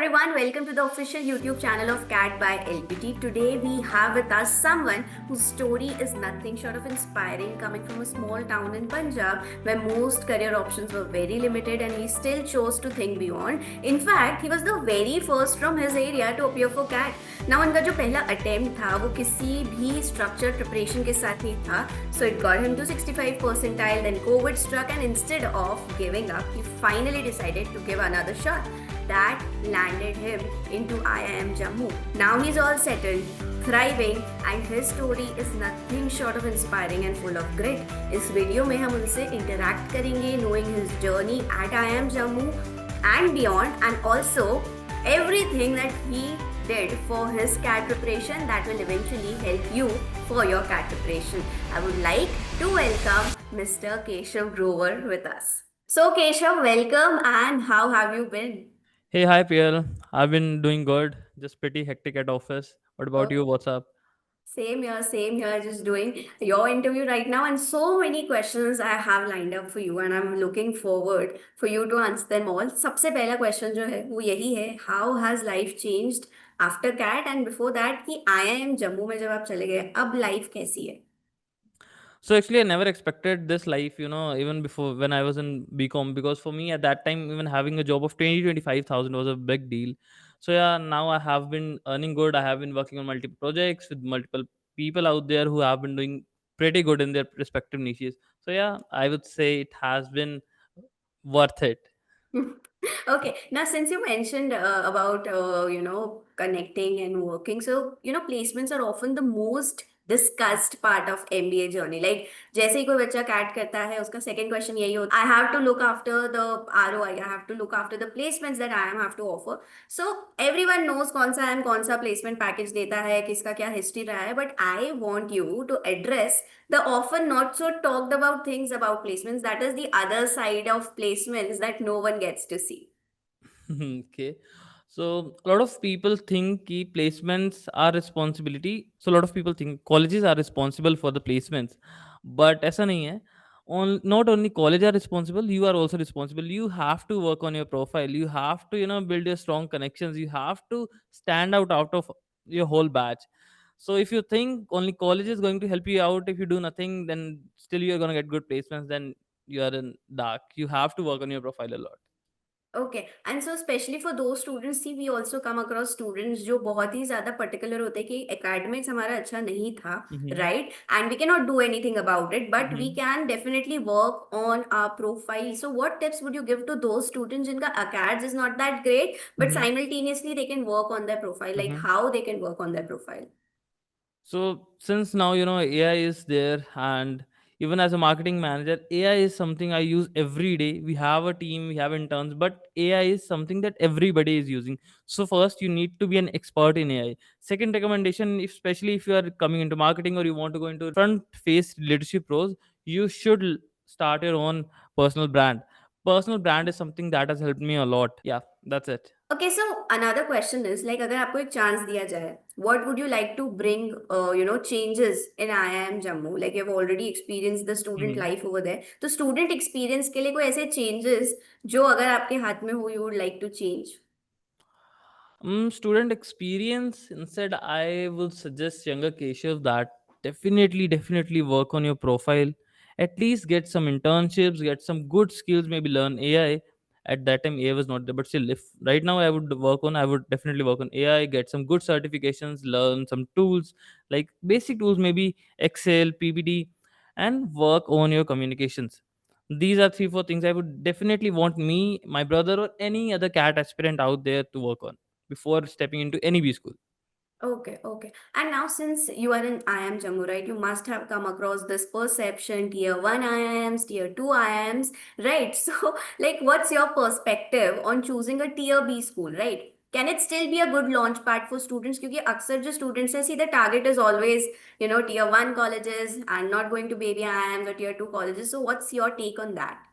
everyone, welcome to the official YouTube channel of Cat by LPT. Today we have with us someone whose story is nothing short of inspiring, coming from a small town in Punjab where most career options were very limited and he still chose to think beyond. In fact, he was the very first from his area to appear for Cat. Now उनका जो पहला attempt था वो किसी भी structured preparation के साथ नहीं था, so it got him to 65 percentile. Then COVID struck and instead of giving up, he finally decided to give another shot. That landed him into IIM Jammu. Now he's all settled, thriving, and his story is nothing short of inspiring and full of grit. इस video में हम उनसे interact करेंगे, knowing his journey at IIM Jammu and beyond, and also everything that he did for his CAT preparation that will eventually help you for your CAT preparation. I would like to welcome Mr. Keshav Grover with us. So Keshav, welcome, and how have you been? Hey, hi, PL. I've been doing good. Just pretty hectic at office. What about Oh, you? What's up? same here, just doing your interview right now, and so many questions I have lined up for you, and I'm looking forward for you to answer them all. सबसे पहला question जो है वो यही है, how has life changed after CAT and before that कि IIM Jammu में जब आप चले गए, अब लाइफ कैसी है? So actually, I never expected this life, even before when I was in BCom, because for me at that time, even having a job of 25,000 was a big deal. So yeah, now I have been earning good. I have been working on multiple projects with multiple people out there who have been doing pretty good in their respective niches. So yeah, I would say it has been worth it. Okay, now since you mentioned about connecting and working, so placements are often the most discussed part of MBA journey. Like जैसे ही कोई बच्चा cat करता है उसका second question यही होता है, I have to look after the ROI, I have to look after the placements that I am have to offer. So everyone knows कौन सा एम कौन सा प्लेसमेंट पैकेज देता है, किसका क्या हिस्ट्री रहा है, but I want you to address the often not so talked about things about placements, that is the other side of placements that no one gets to see. Okay. So a lot of people think key placements are responsibility. So a lot of people think colleges are responsible for the placements, but ऐसा नहीं है. Not only college are responsible, you are also responsible. You have to work on your profile. You have to build your strong connections. You have to stand out of your whole batch. So if you think only college is going to help you out, if you do nothing, then still you're going to get good placements. Then you are in dark. You have to work on your profile a lot. Okay, and so especially for those students, see we also come across students जो बहुत ही ज़्यादा particular होते हैं कि academics हमारा अच्छा नहीं था, Mm-hmm. right? And we cannot do anything about it, but we Mm-hmm. can definitely work on our profile. So what tips would you give to those students जिनका acads is not that great, but Mm-hmm. simultaneously they can work on their profile, like Mm-hmm. how they can work on their profile? So since now AI is there, and even as a marketing manager, AI is something I use every day. We have a team, we have interns, but AI is something that everybody is using. So first, you need to be an expert in AI. Second recommendation, especially if you are coming into marketing or you want to go into front face leadership roles, you should start your own personal brand. Personal brand is something that has helped me a lot. Yeah, that's it. Okay, so another question is like अगर आपको एक chance दिया जाए, what would you like to bring changes in IIM Jammu? Like you've already experienced the student Mhm. life over there. तो student experience के लिए कोई ऐसे changes जो अगर आपके हाथ में हो you would like to change? Student experience. Instead, I would suggest younger Keshav that definitely work on your profile. At least get some internships, get some good skills, maybe learn AI. At that time, AI was not there, but still, if right now I would definitely work on AI, get some good certifications, learn some tools like basic tools, maybe Excel, PPT, and work on your communications. These are 3 4 things I would definitely want me, my brother, or any other cat aspirant out there to work on before stepping into any B school. Okay, okay. And now, since you are in IIM Jammu, right, you must have come across this perception, tier 1 IIMs, tier 2 IIMs, right? So, like, what's your perspective on choosing a tier B school, right? Can it still be a good launch pad for students? क्योंकि अक्सर जो students हैं, see the target is always, tier 1 colleges and not going to baby IIMs or tier 2 colleges. So, what's your take on that?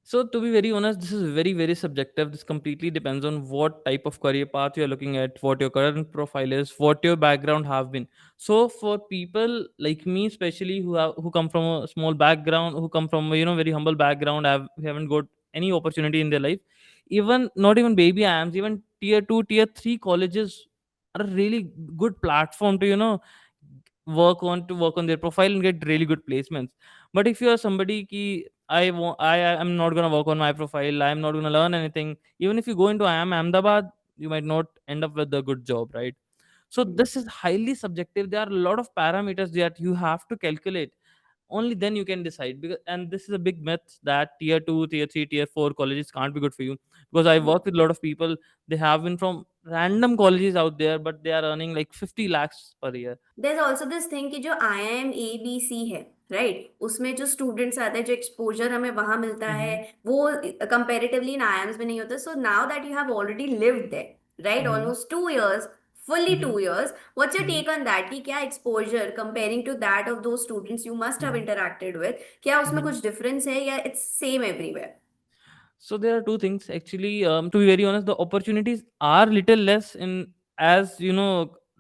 So to be very honest, this is very subjective. This completely depends on what type of career path you're looking at, what your current profile is, what your background have been. So for people like me, especially who come from a small background, who come from a very humble background, who haven't got any opportunity in their life, even not even baby IIMs, even tier 2, tier 3 colleges are a really good platform to, work on their profile and get really good placements. But if you are somebody ki I am not going to work on my profile, I am not going to learn anything, even if you go into IIM Ahmedabad, you might not end up with a good job, right? So this is highly subjective. There are a lot of parameters that you have to calculate. Only then you can decide. Because, and this is a big myth that tier 2, tier 3, tier 4 colleges can't be good for you. Because I work with a lot of people, they have been from random colleges out there, but they are earning like 50 lakhs per year. There also this thing कि जो IIM ABC है, right, उसमें जो students आते हैं, जो exposure हमें वहां मिलता है, Mm-hmm. वो कंपेरेटिवली इन IIMs में नहीं होता. So now that you have already lived there, right, Mm-hmm. Almost 2 years, fully Mm-hmm. 2 years, what's your Mm-hmm. take on that? कि क्या exposure comparing to that of दो students you must have Mm-hmm. Interacted with, क्या उसमें Mm-hmm. कुछ difference है या it's same everywhere? So there are two things actually. To be very honest, the opportunities are little less in, as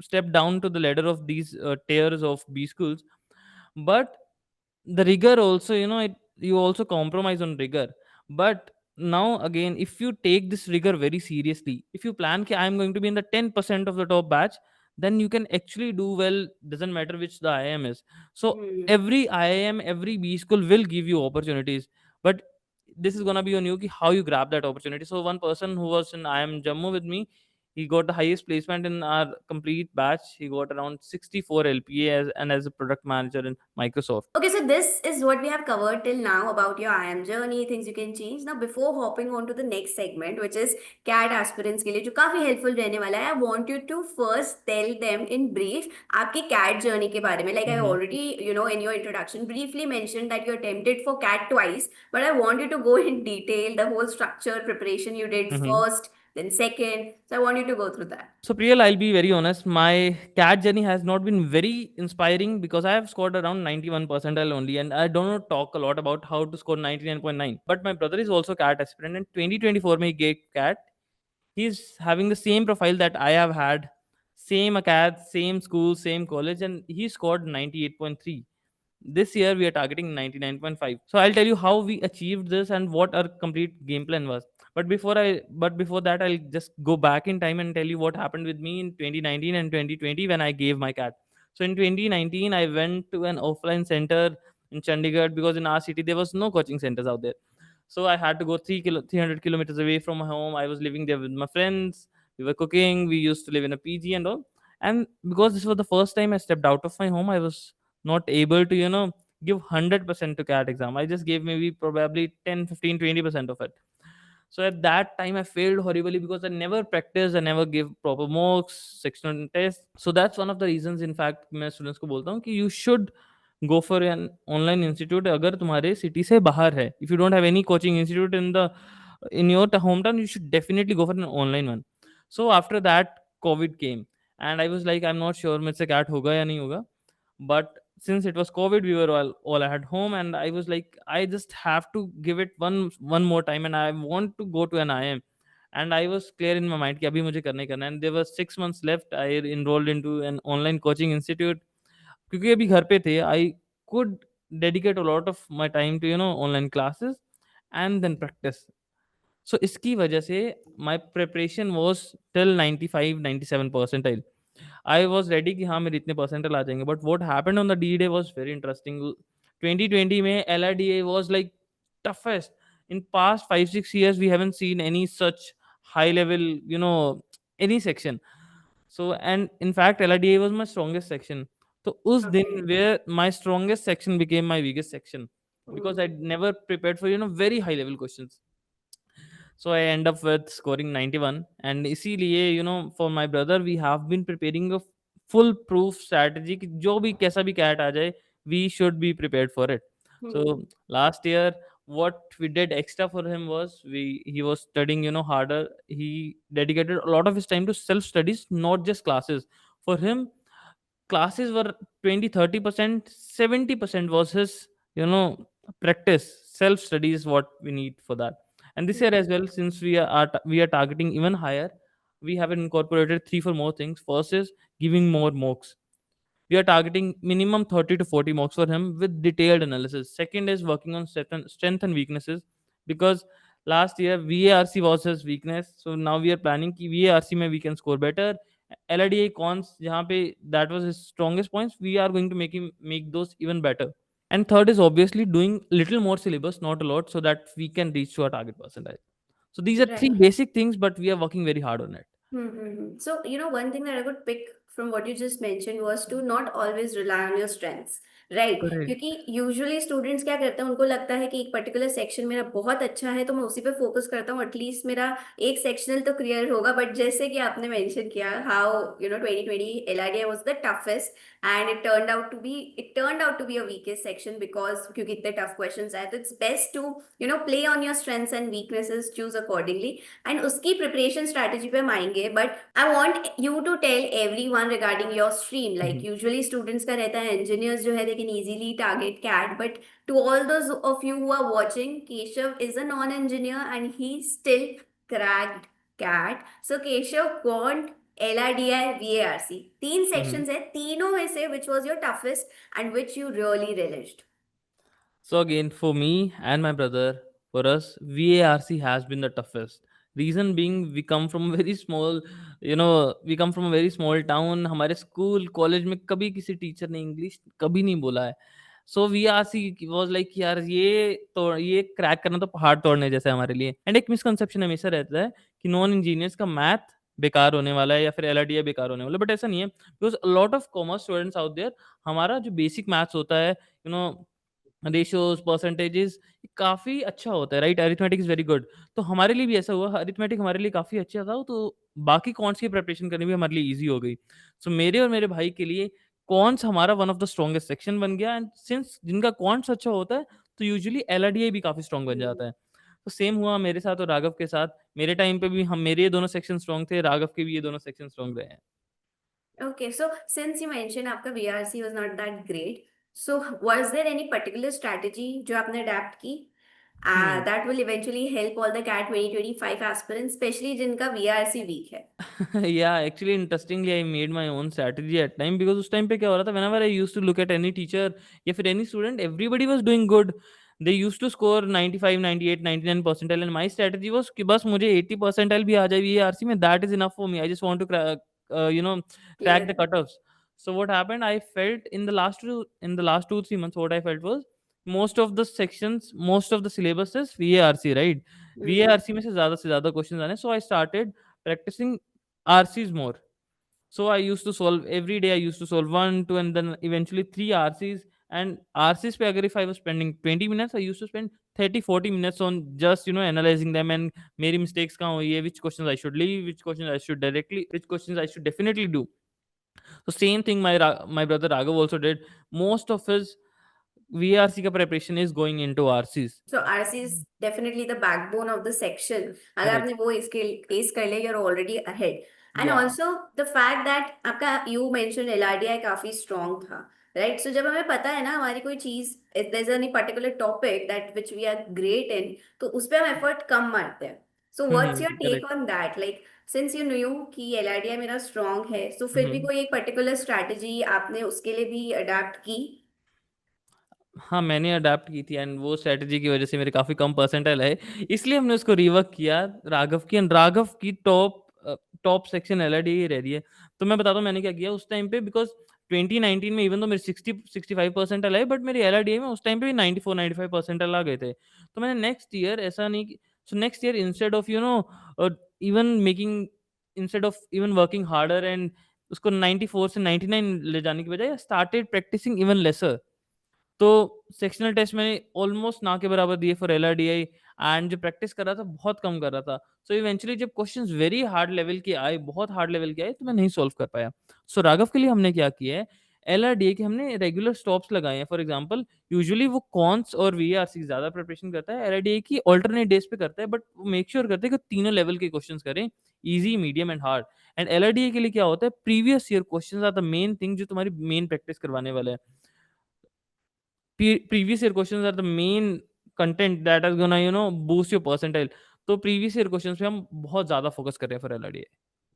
step down to the ladder of these tiers of B schools, but the rigor also, you also compromise on rigor. But now again, if you take this rigor very seriously, if you plan कि I'm going to be in the 10% of the top batch, then you can actually do well. Doesn't matter which the IIM is. So every IIM, every B school will give you opportunities, but this is gonna be on you ki how you grab that opportunity. So one person who was in IIM Jammu with me, he got the highest placement in our complete batch. He got around 64 LPA as a product manager in Microsoft. Okay, so this is what we have covered till now about your IIM journey, things you can change. Now, before hopping on to the next segment, which is CAT aspirants के लिए जो काफी helpful रहने वाला है, I want you to first tell them in brief आपकी CAT journey के बारे में. Like I Mm-hmm. already, in your introduction, briefly mentioned that you attempted for CAT twice, but I want you to go in detail the whole structure preparation you did Mm-hmm. first, then second. So I want you to go through that. So, Priyal, I'll be very honest. My CAT journey has not been very inspiring because I have scored around 91 percentile only, and I don't talk a lot about how to score 99.9. But my brother is also CAT aspirant, and 2024 mein he gave CAT. He's having the same profile that I have had, same acad, same school, same college, and he scored 98.3. This year we are targeting 99.5. So I'll tell you how we achieved this and what our complete game plan was. But before that, I'll just go back in time and tell you what happened with me in 2019 and 2020 when I gave my cat. So in 2019, I went to an offline center in Chandigarh because in our city there was no coaching centers out there. So I had to go 300 kilometers away from my home. I was living there with my friends. We were cooking. We used to live in a PG and all. And because this was the first time I stepped out of my home, I was not able to, give 100% to CAT exam. I just gave maybe probably 10, 15, 20% of it. So at that time, I failed horribly because I never practiced, I never gave proper mocks, sectional tests. So that's one of the reasons, in fact, मैं students को बोलता हूँ कि you should go for an online institute अगर तुम्हारे city से बाहर है. If you don't have any coaching institute in your hometown, you should definitely go for an online one. So after that, COVID came, and I was like, I'm not sure मुझसे CAT होगा या नहीं होगा. But since it was COVID, we were all at home, and I was like, I just have to give it one more time, and I want to go to an IIM. And I was clear in my mind कि अभी मुझे करना ही करना है. And there were 6 months left. I enrolled into an online coaching institute क्योंकि अभी घर पे थे. I could dedicate a lot of my time to online classes and then practice. So इसकी वजह से my preparation was till 95 97 percentile. I was ready कि हाँ मेरे इतने परसेंटाइल आ जाएंगे. But what happened on the D day was very interesting. 2020 में LIDA was like toughest. In past 5 6 years, we haven't seen any such high level, any section. So and in fact, LIDA was my strongest section. So उस दिन Okay. where my strongest section became my weakest section because Hmm. I never prepared for very high level questions. So I end up with scoring 91. And इसीलिए for my brother we have been preparing a full proof strategy कि जो भी कैसा भी cat आ जाए, we should be prepared for it. So Hmm. last year what we did extra for him was he was studying harder. He dedicated a lot of his time to self studies, not just classes. For him, classes were 20 30%, 70% was his you know practice. Self study is what we need for that. And this year as well, since we are targeting even higher, we have incorporated 3 4 more things. First is giving more mocks. We are targeting minimum 30 to 40 mocks for him with detailed analysis. Second is working on certain strength and weaknesses, because Last year VARC was his weakness, so now we are planning कि VARC में we can score better. LRDA cons जहाँ पे that was his strongest points, we are going to make those even better. And third is obviously doing little more syllabus, not a lot, so that we can reach to our target percentile. So these are three Right. basic things, but we are working very hard on it. So, one thing that I could pick from what you just mentioned was to not always rely on your strengths, right Correct. क्योंकि usually students क्या करते हैं, उनको लगता है कि एक particular section मेरा बहुत अच्छा है तो मैं उसी पे फोकस करता हूँ, एटलीस्ट मेरा एक सेक्शनल तो क्लियर होगा. बट जैसे कि आपने मेंशन किया how 2020 LRDI was the toughest and it turned out to be a weakest section because क्योंकि इतने टफ क्वेश्चंस आए, तो it's best to play on your strengths and weaknesses, choose accordingly. And उसकी preparation strategy पे हम आएंगे. But I want you to tell everyone regarding your stream. Like Mhm. Usually students का रहता है engineers जो है they can easily target CAT, but to all those of you who are watching, Keshav is a non-engineer and he still cracked CAT. So Keshav got LRDI VARC. तीन Mhm. sections है, तीनों में से which was your toughest and which you really relished? So again, for me and my brother, for us, VARC has been the toughest. Reason being, we come from a very small, we come from a very small town. हमारे school college में कभी किसी teacher ने English कभी नहीं बोला है. सो VARC was like यार ये क्रैक करना तो पहाड़ तोड़ने जैसा है हमारे लिए. एंड एक मिसकंसेप्शन हमेशा रहता है कि नॉन इंजीनियर्स का मैथ बेकार होने वाला है या फिर एलआरडीए बेकार होने वाला है, बट ऐसा नहीं है. Because lot of commerce students out there, हमारा जो बेसिक मैथ्स होता है, रेशियोज परसेंटेजेस, काफ़ी अच्छा होता है, right? Arithmetic is very good. तो हमारे लिए भी ऐसा हुआ, अरिथमेटिक हमारे लिए काफ़ी अच्छा था, तो बाकी कॉन्ट्स की प्रिपरेशन करनी भी हमारे लिए ईज़ी हो गई. सो मेरे और मेरे भाई के लिए कॉन्ट्स हमारा one of the strongest section बन गया. एंड सिंस जिनका कॉन्ट्स अच्छा होता है, तो यूजुअली एलआरडीए भी काफ़ी स्ट्रॉन्ग बन जाता है. तो सेम हुआ मेरे साथ और राघव के साथ. मेरे टाइम पे भी मेरे ये दोनों सेक्शन स्ट्रॉन्ग थे, राघव के भी ये दोनों सेक्शन स्ट्रॉन्ग रहे हैं. Okay, so since you mentioned आपका VRC was not that great, so was there any particular strategy जो आपने adapt की Hmm. that will eventually help all the CAT 2025 aspirants, especially जिनका VRC weak है? Yeah, actually, interestingly, I made my own strategy at time because उस time पे क्या हो रहा था, whenever I used to look at any teacher या फिर any student, everybody was doing good. They used to score 95, 98, 99 percentile, and my strategy was कि बस मुझे 80 percentile भी आ जाए VARC में, that is enough for me. I just want to crack the Clear. cutoffs. So what happened? I felt in the last 2 3 months, what I felt was most of the sections, most of the syllabus is VARC, right? Mm-hmm. VARC में से ज़्यादा questions आने. So I started practicing RCs more. So I used to solve every day. I used to solve one, two, and then eventually three RCs. And RCs पे अगर if I was spending 20 minutes, I used to spend 30 40 minutes on just analyzing them and मेरी mistakes कहाँ हुई है, which questions I should leave, which questions I should definitely do. So same thing my brother Raghav also did. Most of his VRC का preparation is going into RCs. So RC is definitely the backbone of the section. अगर Correct. आपने वो skill S कर लिया, you're already ahead. And Yeah. also the fact that आपका you mentioned LRDI काफी strong था, right? So जब हमें पता है ना हमारी कोई चीज, if there's any particular topic that which we are great in, तो उस पे हम effort कम मारते हैं. So what's your take Correct. on that? Like since you knew कि LRDI मेरा strong है, so फिर भी Mhm. कोई एक particular strategy आपने उसके लिए भी adapt की? हाँ, मैंने अडॉप्ट की थी एंड वो स्ट्रैटेजी की वज़ह से मेरे काफ़ी कम परसेंटाइल आए। इसलिए हमने उसको रिवर्क किया राघव की, एंड राघव की टॉप सेक्शन एलआरडी ही रह रही है। तो मैं बताता हूँ मैंने क्या किया उस टाइम पे, बिकॉज़ 2019 में इवन दो मेरे 60-65 परसेंटाइल आए, बट मेरी एलआरडीए में उस टाइम पे भी 94-95 परसेंटाइल आ गए थे। तो मैंने नेक्स्ट ईयर ऐसा नहीं कि so next year instead of even making instead of even working harder and उसको 94 से 99 ले जाने की बजाय I started practising even lesser. तो सेक्शनल टेस्ट मैंने ऑलमोस्ट ना के बराबर दिए फॉर एलआरडीआई, एंड जो प्रैक्टिस कर रहा था बहुत कम कर रहा था. सो इवेंचुअली जब क्वेश्चंस वेरी हार्ड लेवल के आए, बहुत हार्ड लेवल के आए, तो मैं नहीं सॉल्व कर पाया. सो राघव के लिए हमने क्या किया है, एलआरडीए के हमने रेगुलर स्टॉप्स लगाए हैं. फॉर एग्जांपल यूजुअली वो कॉन्स और वीआरसी ज्यादा प्रिपरेशन करता है, एलआरडीए की ऑल्टरनेट डेज पे करता है, बट वो मेक श्योर करते हैं कि तीनों लेवल के क्वेश्चंस करें, easy medium and hard. And LRDA के लिए क्या होता है, previous year questions are the main thing जो तुम्हारी मेन प्रैक्टिस करवाने वाला है. previous year questions are the main content that is gonna boost your percentile. तो प्रीवियस ईयर क्वेश्चंस पे हम बहुत ज्यादा फोकस कर रहे हैं for एलआरडीए.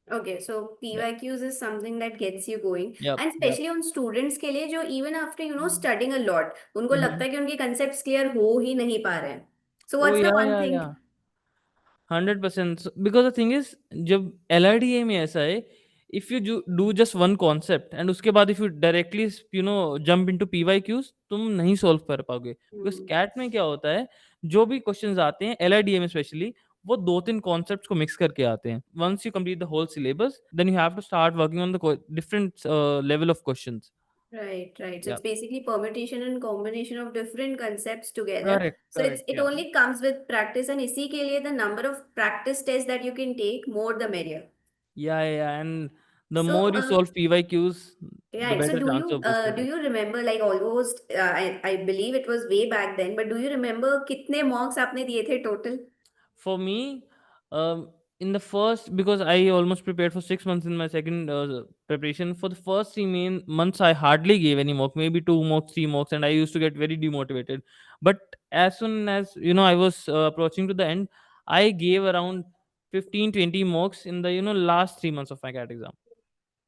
Okay, so Yep. PYQs is something that gets you going, Yep. and Yep. especially उन students के लिए जो even after studying a lot, उनको लगता Mhm. है कि उनके concepts clear हो ही नहीं पा रहे हैं. So Oh what's the yeah, one yeah, thing? yeah. 100%, because the thing is, जब LRDA में ऐसा है, if you do just one concept and उसके बाद if you directly jump into PYQs, तुम नहीं solve कर पाओगे, because Hmm. CAT में क्या होता है, जो भी questions आते हैं LRDA में स्पेशली, वो 2-3 concepts को mix करके आते हैं. Once you complete the whole syllabus, then you have to start working on the different level of questions. Right, right. So Yeah. it's basically permutation and combination of different concepts together. Correct, So correct. it Yeah. only comes with practice, and इसी के लिए the number of practice tests that you can take, more the merrier. Yeah, yeah, yeah. And the So more you solve PYQs, the right. So better chance of those do getting. you remember, like, almost I believe it was way back then, but do you remember कितने mocks आपने दिए थे total? For me, in the first, because I almost prepared for 6 months in my second preparation. For the first 3 months, I hardly gave any mock, maybe 2 mocks, 3 mocks, and I used to get very demotivated. But as soon as I was approaching to the end, I gave around 15, 20 mocks in the last 3 months of my CAT exam.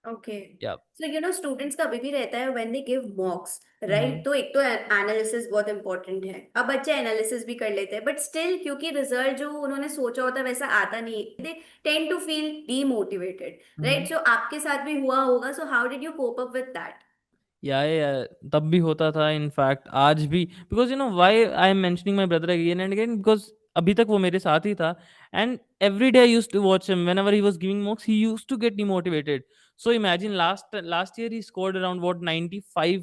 Okay. Yeah. So students का अभी भी रहता है when they give mocks, right? Mm-hmm. तो एक तो analysis बहुत important है. अब बच्चे एनालिसिस भी कर लेते हैं, बट स्टिल क्योंकि रिजल्ट जो उन्होंने सोचा होता है वैसा आता नहीं, they tend to feel demotivated, right? So आपके साथ भी हुआ होगा. So how did you cope up with that? या तब भी होता था, इनफैक्ट आज भी, because why I am mentioning my brother again and again, because अभी तक वो मेरे साथ ही था, and every day I used to watch him whenever he was giving mocks, he used to get demotivated. So imagine last year ही scored around what 95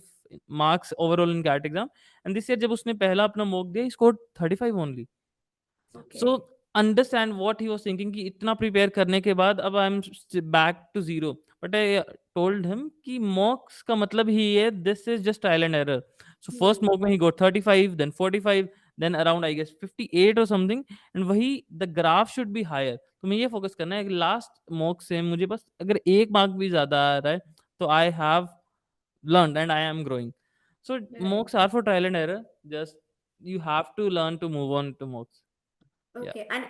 marks overall in CAT exam, and this year जब उसने पहला अपना mock दिया, he scored 35 only. Okay. So understand what he was thinking, कि इतना prepare करने के बाद अब I am back to zero. But I told him कि मॉक्स का मतलब ही है, this is just trial and error. So first mock में ही got 35, then 45, then around I guess 58 और समथिंग, एंड वही the graph should be higher. तो मैं ये फोकस करना है कि लास्ट मॉक से मुझे बस अगर 1 मार्क भी ज्यादा आ रहा है, तो I have learn and I am growing. So mocks are for trial and error, just you have to learn to move on to mocks. Yeah. Okay, and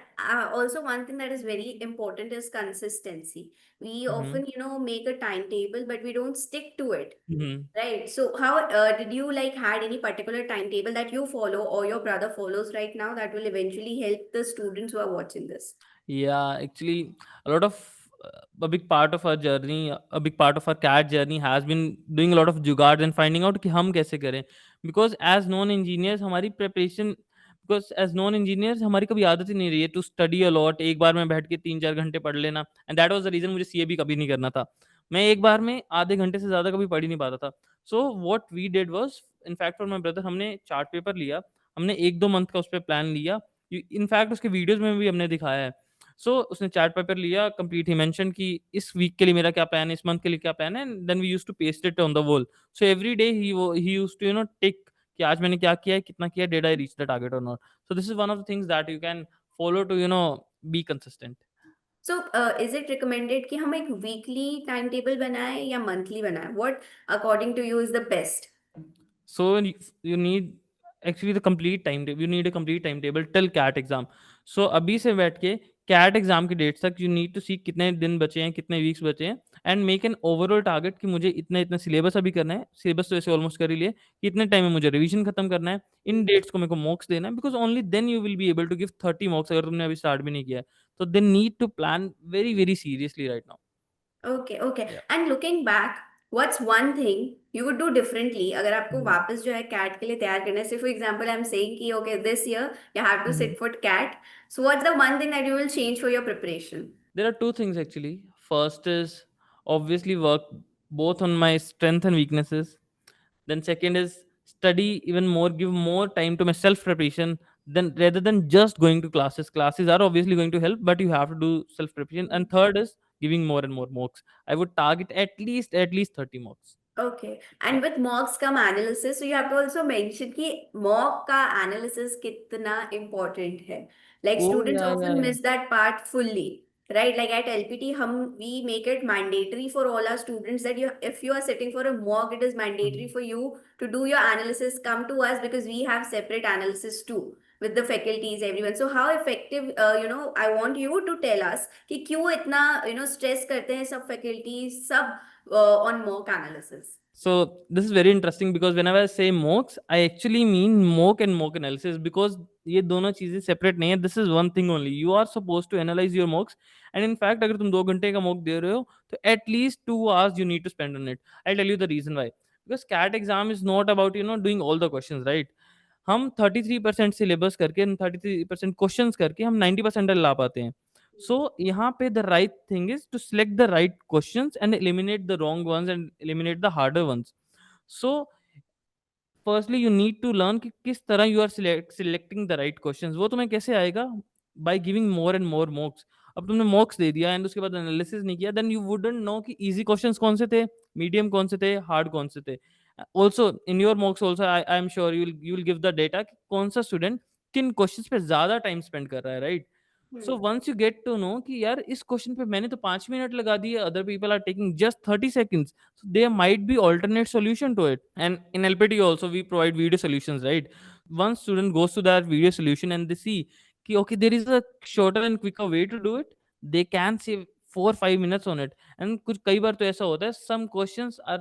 also one thing that is very important is consistency. We Mhm. often, make a timetable, but we don't stick to it. Mhm. Right. So how did you like had any particular timetable that you follow or your brother follows right now that will eventually help the students who are watching this? Yeah, actually, a lot of a big part of our journey, a big part of our CAT journey has been doing a lot of जुगाड़ and finding out कि हम कैसे करें. Because as non engineers हमारी preparation, because as non engineers हमारी कभी आदत ही नहीं रही है to study a lot. एक बार में बैठ के 3-4 घंटे पढ़ लेना, and that was the reason मुझे CA भी कभी नहीं करना था. मैं एक बार में आधे घंटे से ज़्यादा कभी पढ़ ही नहीं पाता था. So what we did was, in fact for my brother, हमने चार्ट पेपर लिया, हमने 1-2 मंथ का उस पर प्लान लिया. इनफैक्ट उसके वीडियोज में भी हमने दिखाया है. उसने चार्ट पेपर लिया कंप्लीट, ही मेंशन कि इस वीक के लिए मेरा क्या प्लान है, इस मंथ के लिए क्या प्लान है, and then we used to paste it on the wall. So every day he used to tick कि आज मैंने क्या किया है, कितना किया, did I reach the target और not. So this is one of the things that you can follow to be consistent. So is it recommended कि हम एक weekly timetable बनाएं या monthly बनाएं? What according to you is the best? So you need actually the complete timetable. You need a complete timetable till CAT exam. So अभी से बैठ के CAT एग्जाम की डेट्स तक यू नीड टू सी कितने दिन बचे हैं, कितने वीक्स बचे हैं, and make an overall target कि मुझे इतना इतना सिलेबस अभी करना है. सिलेबस तो ऐसे ऑलमोस्ट कर ही लिए, कि इतने टाइम में मुझे रिवीजन खत्म करना है, इन डेट्स को मेरे को मॉक्स देना है, because only then you will be able to give 30 mocks, अगर तुमने अभी स्टार्ट भी नहीं किया है. तो they need to plan very very seriously right now. Okay, okay. या. And looking back, what's one thing you would do differently अगर आपको वापस जो है CAT के लिए तैयार करना है? Say for example, I'm saying कि okay, this year you have to sit for CAT. So what's the one thing that you will change for your preparation? There are two things actually. First is obviously work both on my strength and weaknesses. Then second is study even more, give more time to my self preparation, then rather than just going to classes. Classes are obviously going to help, but you have to do self preparation. And third is giving more and more mocks. I would target at least 30 mocks. Okay. Yeah. And with mocks come analysis, so you have to also mention कि mock का analysis कितना important है. Like Oh students yeah, yeah, often yeah. miss that part fully, right? Like at LPT, we make it mandatory for all our students that if you are sitting for a mock, it is mandatory Mhm. for you to do your analysis. Come to us because we have separate analysis too. with the faculties, everyone. So how effective, I want you to tell us कि क्यों इतना stress करते हैं सब faculties सब on mock analysis. So this is very interesting because whenever I say mocks, I actually mean mock and mock analysis because ये दोनों चीजें separate नहीं है. This is one thing only. You are supposed to analyze your mocks, and in fact अगर तुम 2 घंटे का mock दे रहे हो तो at least 2 hours you need to spend on it. I'll tell you the reason why. Because CAT exam is not about doing all the questions, right? हम 33% syllabus करके 33% questions करके हम 90% ला पाते हैं. So यहाँ पे the right thing is to select the right questions and eliminate the wrong ones and eliminate the harder ones. So firstly you need to learn कि किस तरह you are selecting the right questions. वो तुम्हें कैसे आएगा? By giving more and more mocks. अब तुमने मॉक्स दे दिया एंड उसके बाद एनालिसिस नहीं किया, देन यू वुडंट नो कि इजी क्वेश्चंस कौन से थे, मीडियम कौन से थे, हार्ड कौन से थे. Also in your मॉक्स also I am sure you will give the data कि कौन सा स्टूडेंट किन क्वेश्चंस पे ज्यादा टाइम स्पेंड कर रहा है, right? So once you get to know कि यार इस क्वेश्चन पे मैंने तो 5 मिनट लगा दिए, other people are taking just 30 seconds, so there might be alternate solution to it. And in LPT also we provide video solutions, right? One student goes to that video solution and they see कि okay, there is a shorter and quicker way to do it, they can save 4 5 minutes on it. And कुछ कई बार तो ऐसा होता है, some questions are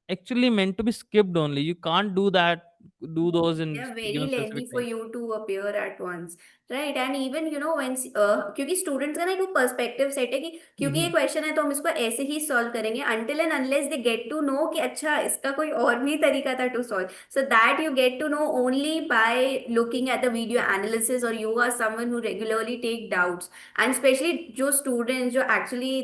actually meant to be skipped only, you can't do those in They're very given lengthy specific for time. you to appear at once, right? And even when क्योंकि students का ना एक perspective set है कि क्योंकि ये Mhm. Question है तो हम इसको ऐसे ही सॉल्व करेंगे until and unless they get to know कि अच्छा इसका कोई और भी तरीका था to solve. So that you get to know only by looking at the video analysis, or you are someone who regularly take doubts. And especially जो students जो actually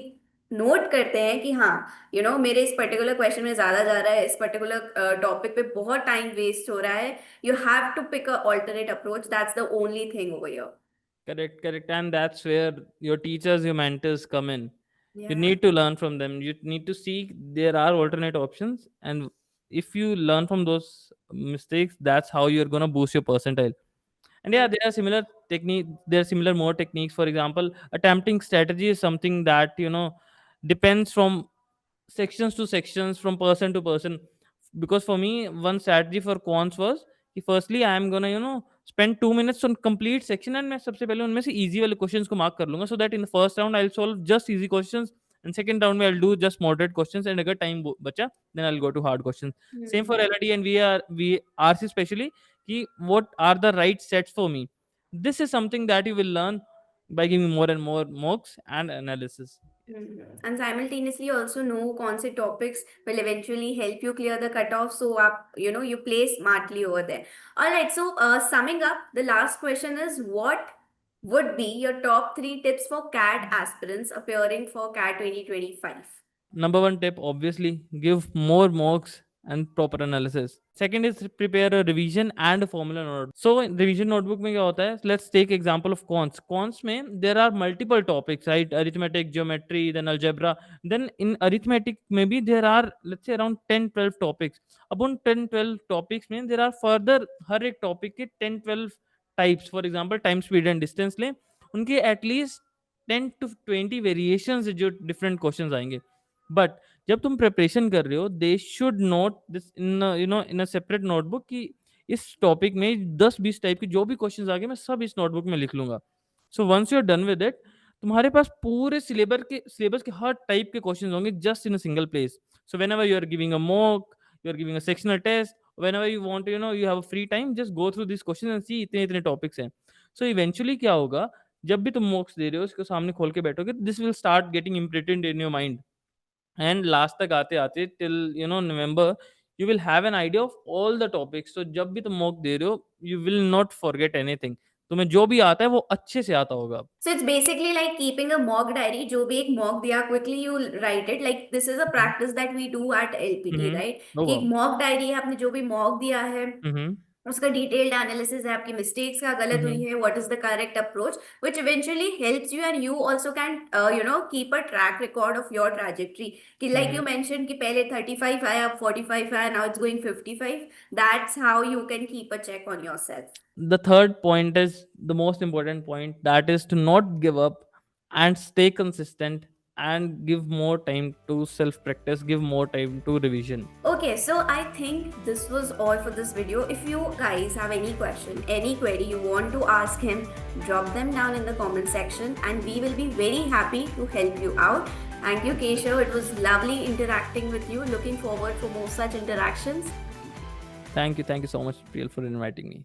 नोट करते हैं कि हाँ मेरे इस पर्टिकुलर क्वेश्चन में ज्यादा जा रहा है, इस पर्टिकुलर टॉपिक पे बहुत टाइम वेस्ट हो रहा है, you have to pick a alternate approach. That's the only thing over here. Correct, correct. And that's where your teachers, your mentors come in. You Yeah. need to learn from them. You need to see there are alternate options. And if you learn from those mistakes, that's how you're going to boost your percentile. And yeah, there are similar technique. There are similar more techniques. For example, attempting strategy is something that, depends from sections to sections, from person to person. Because for me, one strategy for quants was कि firstly I am gonna spend 2 minutes on complete section and मैं सबसे पहले उनमें से easy वाले questions को mark कर लूंगा, so that in the first round I'll solve just easy questions and second round में I'll do just moderate questions, and अगर time बचा then I'll go to hard questions. Same for Hmm. LRD and VRC especially कि what are the right sets for me. This is something that you will learn by giving more and more mocks and analysis. Mhm. And simultaneously also know कौन से topics will eventually help you clear the cutoff, so आप you play smartly over there. All right, so summing up, the last question is, what would be your top 3 tips for CAT aspirants appearing for CAT 2025? Number one tip, obviously, give more mocks and proper analysis. Second is prepare a revision and a formula note. So in revision notebook में क्या होता है? Let's take example of cons. Cons में there are multiple topics, right? Arithmetic, geometry, then algebra. Then in arithmetic maybe there are, let's say, around 10 12 topics. अब उन 10 12 topics में there are further हर एक topic के 10 12 types. For example, time, speed and distance लें, उनके at least 10 to 20 variations जो different questions आएंगे. But जब तुम प्रिपरेशन कर रहे हो, they should note this in in a separate notebook कि इस टॉपिक में 10 20 टाइप के जो भी क्वेश्चंस आ गए मैं सब इस नोटबुक में लिख लूंगा. So once you are done with it, तुम्हारे पास पूरे सिलेबस के हर टाइप के क्वेश्चंस होंगे just in a single place. So whenever you are giving a mock, you are giving a sectional test, whenever you want you have a free time, just go through this question and see इतने इतने topics हैं. So eventually क्या होगा, जब भी तुम मॉक्स दे रहे हो इसको सामने खोल के बैठोगे, this will start getting imprinted in your mind. And last तक आते आते till November, you will have an idea of all the topics. तो जब भी तुम मॉक दे रहे हो, you will not forget anything. तुम्हें जो भी आता है वो अच्छे से आता होगा. So it's basically like keeping a mock diary. जो भी एक mock दिया, quickly you write it. Like this is a practice that we do at LPT, right? ओ कि एक वाह. mock diary है, आपने जो भी mock दिया है हम्म. उसका डिटेल्ड एनालिसिस है, आपकी मिस्टेक्स क्या गलत हुई हम्म. है, what is the correct approach, which eventually helps you and you also can keep a track record of your trajectory. कि लाइक यू मेंशन कि पहले 35 आया, अब 45 आया, now it's going 55. That's how you can keep a check on yourself. The third point is the most important point, that is to not give up and stay consistent. and give more time to self practice, give more time to revision. Okay, so I think this was all for this video. If you guys have any question, any query you want to ask him, drop them down in the comment section and we will be very happy to help you out. Thank you, Keshav. It was lovely interacting with you. Looking forward for more such interactions. Thank you so much, Priyal, for inviting me.